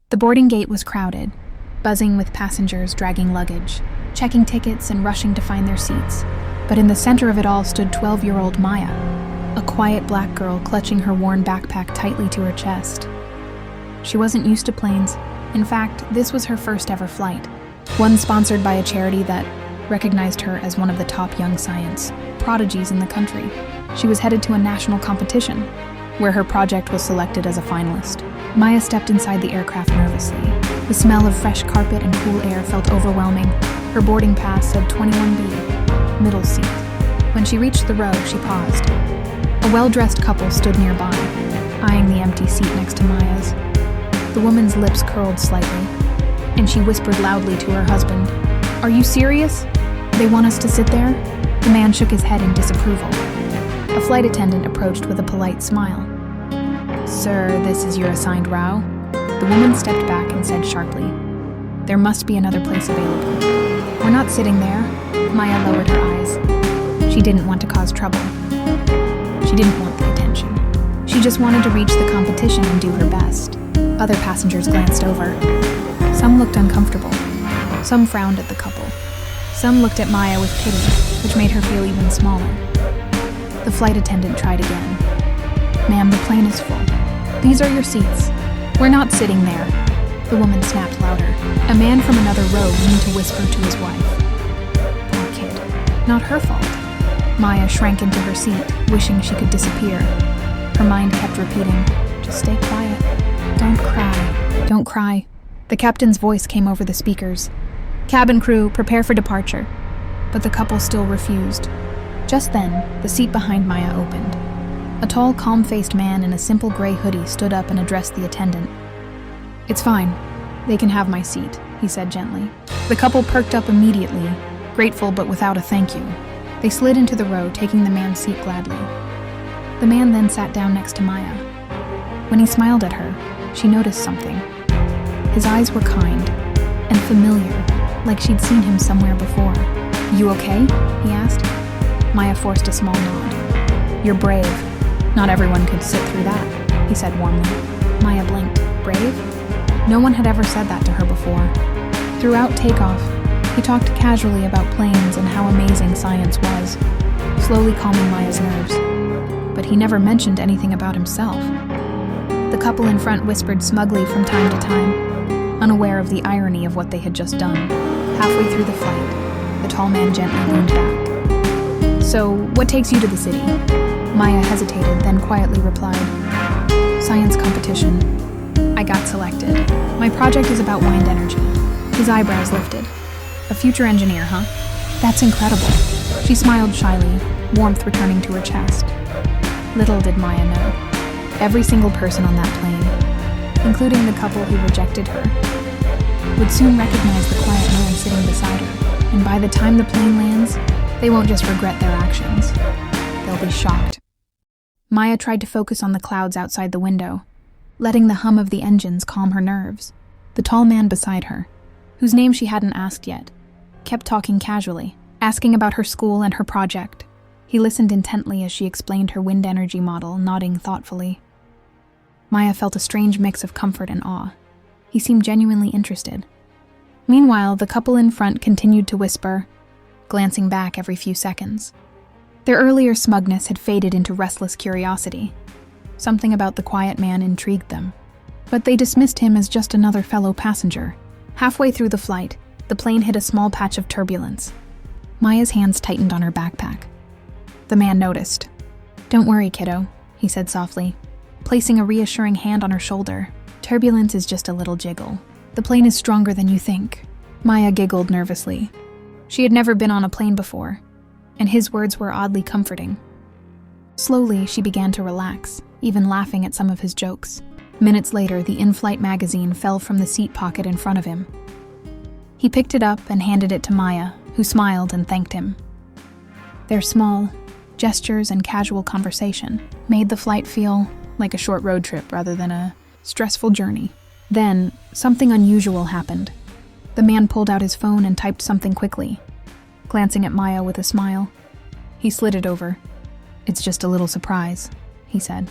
The boarding gate was crowded, buzzing with passengers dragging luggage, checking tickets and rushing to find their seats. But in the center of it all stood 12-year-old Maya, a quiet black girl clutching her worn backpack tightly to her chest. She wasn't used to planes. In fact, this was her first ever flight, one sponsored by a charity that recognized her as one of the top young science prodigies in the country. She was headed to a national competition, where her project was selected as a finalist. Maya stepped inside the aircraft nervously. The smell of fresh carpet and cool air felt overwhelming. Her boarding pass said 21B, middle seat. When she reached the row, she paused. A well-dressed couple stood nearby, eyeing the empty seat next to Maya's. The woman's lips curled slightly, and she whispered loudly to her husband, "Are you serious? They want us to sit there?" The man shook his head in disapproval. A flight attendant approached with a polite smile. "Sir, this is your assigned row." The woman stepped back and said sharply, "There must be another place available." "We're not sitting there." Maya lowered her eyes. She didn't want to cause trouble. She didn't want the attention. She just wanted to reach the competition and do her best. Other passengers glanced over. Some looked uncomfortable. Some frowned at the couple. Some looked at Maya with pity, which made her feel even smaller. The flight attendant tried again. "Ma'am, the plane is full. These are your seats. We're not sitting there." The woman snapped louder. A man from another row leaned to whisper to his wife. Poor kid. Not her fault. Maya shrank into her seat, wishing she could disappear. Her mind kept repeating, "Just stay quiet. Don't cry. Don't cry." The captain's voice came over the speakers. "Cabin crew, prepare for departure." But the couple still refused. Just then, the seat behind Maya opened. A tall, calm-faced man in a simple gray hoodie stood up and addressed the attendant. "It's fine. They can have my seat," he said gently. The couple perked up immediately, grateful but without a thank you. They slid into the row, taking the man's seat gladly. The man then sat down next to Maya. When he smiled at her, she noticed something. His eyes were kind and familiar, like she'd seen him somewhere before. "You okay?" he asked. Maya forced a small nod. "You're brave. Not everyone could sit through that," he said warmly. Maya blinked. Brave? No one had ever said that to her before. Throughout takeoff, he talked casually about planes and how amazing science was, slowly calming Maya's nerves. But he never mentioned anything about himself. The couple in front whispered smugly from time to time, unaware of the irony of what they had just done. Halfway through the flight, the tall man gently leaned back. "So, what takes you to the city?" Maya hesitated, then quietly replied, "Science competition. I got selected. My project is about wind energy." His eyebrows lifted. "A future engineer, huh? That's incredible." She smiled shyly, warmth returning to her chest. Little did Maya know. Every single person on that plane, including the couple who rejected her, would soon recognize the quiet man sitting beside her, and by the time the plane lands, they won't just regret their actions. They'll be shocked. Maya tried to focus on the clouds outside the window, letting the hum of the engines calm her nerves. The tall man beside her, whose name she hadn't asked yet, kept talking casually, asking about her school and her project. He listened intently as she explained her wind energy model, nodding thoughtfully. Maya felt a strange mix of comfort and awe. He seemed genuinely interested. Meanwhile, the couple in front continued to whisper, glancing back every few seconds. Their earlier smugness had faded into restless curiosity. Something about the quiet man intrigued them. But they dismissed him as just another fellow passenger. Halfway through the flight, the plane hit a small patch of turbulence. Maya's hands tightened on her backpack. The man noticed. "Don't worry, kiddo," he said softly, placing a reassuring hand on her shoulder. "Turbulence is just a little jiggle. The plane is stronger than you think." Maya giggled nervously. She had never been on a plane before, and his words were oddly comforting. Slowly, she began to relax, even laughing at some of his jokes. Minutes later, the in-flight magazine fell from the seat pocket in front of him. He picked it up and handed it to Maya, who smiled and thanked him. Their small gestures and casual conversation made the flight feel like a short road trip rather than a stressful journey. Then, something unusual happened. The man pulled out his phone and typed something quickly, glancing at Maya with a smile. He slid it over. "It's just a little surprise," he said.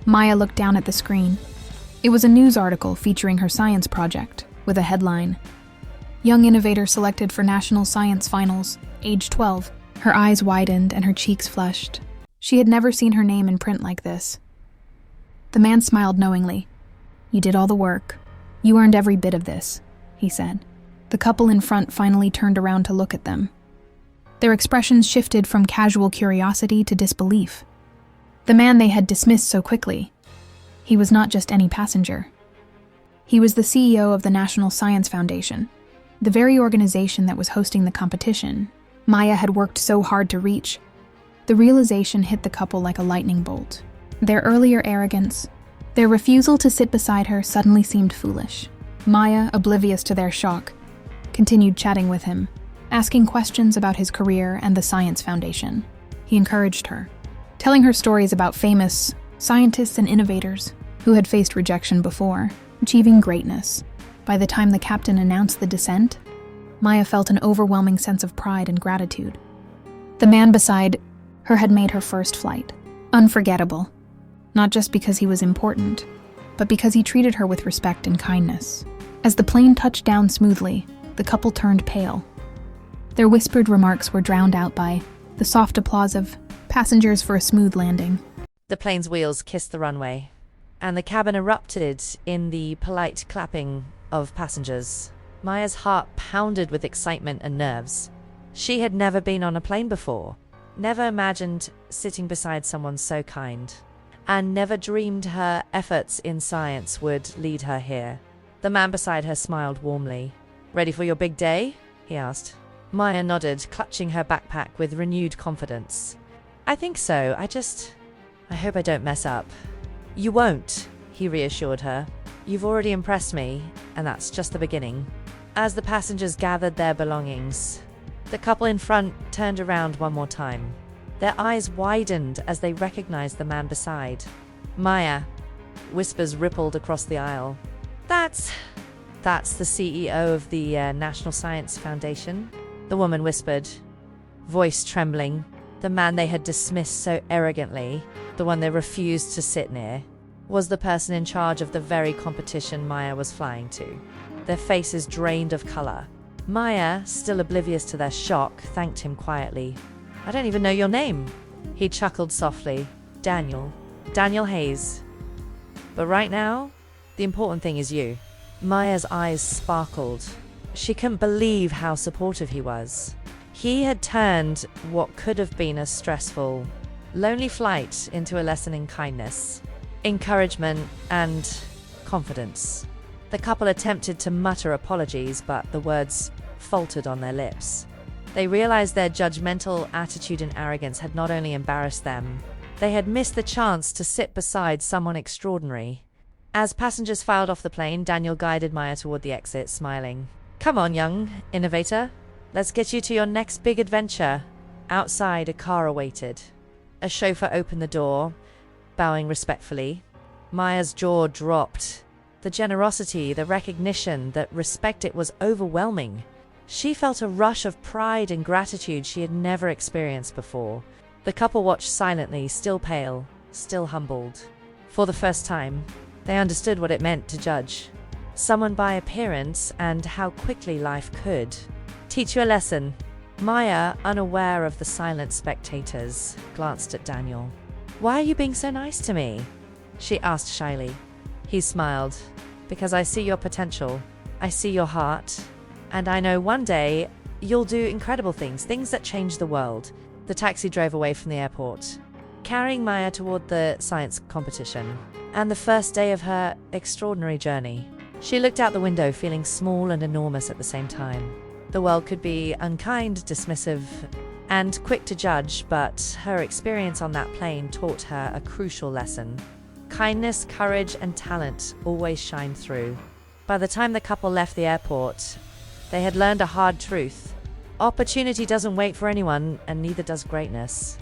Maya looked down at the screen. It was a news article featuring her science project, with a headline, "Young Innovator Selected for National Science Finals, age 12. Her eyes widened and her cheeks flushed. She had never seen her name in print like this. The man smiled knowingly. "You did all the work. You earned every bit of this," he said. The couple in front finally turned around to look at them. Their expressions shifted from casual curiosity to disbelief. The man they had dismissed so quickly, he was not just any passenger. He was the CEO of the National Science Foundation, the very organization that was hosting the competition Maya had worked so hard to reach. The realization hit the couple like a lightning bolt. Their earlier arrogance, their refusal to sit beside her suddenly seemed foolish. Maya, oblivious to their shock, continued chatting with him, asking questions about his career and the Science Foundation. He encouraged her, telling her stories about famous scientists and innovators who had faced rejection before, achieving greatness. By the time the captain announced the descent, Maya felt an overwhelming sense of pride and gratitude. The man beside her had made her first flight unforgettable, not just because he was important, but because he treated her with respect and kindness. As the plane touched down smoothly, the couple turned pale. Their whispered remarks were drowned out by the soft applause of passengers for a smooth landing. The plane's wheels kissed the runway, and the cabin erupted in the polite clapping of passengers. Maya's heart pounded with excitement and nerves. She had never been on a plane before, never imagined sitting beside someone so kind, and never dreamed her efforts in science would lead her here. The man beside her smiled warmly. "Ready for your big day?" he asked. Maya nodded, clutching her backpack with renewed confidence. "I think so. I hope I don't mess up." "You won't," he reassured her. "You've already impressed me, and that's just the beginning." As the passengers gathered their belongings, the couple in front turned around one more time. Their eyes widened as they recognized the man beside. "Maya," whispers rippled across the aisle. That's the CEO of the National Science Foundation," the woman whispered, voice trembling. The man they had dismissed so arrogantly, the one they refused to sit near, was the person in charge of the very competition Maya was flying to. Their faces drained of color. Maya, still oblivious to their shock, thanked him quietly. "I don't even know your name." He chuckled softly. Daniel Hayes. "But right now, the important thing is you." Maya's eyes sparkled. She couldn't believe how supportive he was. He had turned what could have been a stressful, lonely flight into a lesson in kindness, encouragement, and confidence. The couple attempted to mutter apologies, but the words faltered on their lips. They realized their judgmental attitude and arrogance had not only embarrassed them, they had missed the chance to sit beside someone extraordinary. As passengers filed off the plane, Daniel guided Maya toward the exit, smiling. "Come on, young innovator. Let's get you to your next big adventure." Outside, a car awaited. A chauffeur opened the door, bowing respectfully. Maya's jaw dropped. The generosity, the recognition, the respect, it was overwhelming. She felt a rush of pride and gratitude she had never experienced before. The couple watched silently, still pale, still humbled. For the first time, they understood what it meant to judge someone by appearance and how quickly life could teach you a lesson. Maya, unaware of the silent spectators, glanced at Daniel. "Why are you being so nice to me?" she asked shyly. He smiled. "Because I see your potential. I see your heart. And I know one day you'll do incredible things that change the world." The taxi drove away from the airport, carrying Maya toward the science competition and the first day of her extraordinary journey. She looked out the window, feeling small and enormous at the same time. The world could be unkind, dismissive, and quick to judge, but her experience on that plane taught her a crucial lesson. Kindness, courage, and talent always shine through. By the time the couple left the airport, they had learned a hard truth. Opportunity doesn't wait for anyone, and neither does greatness.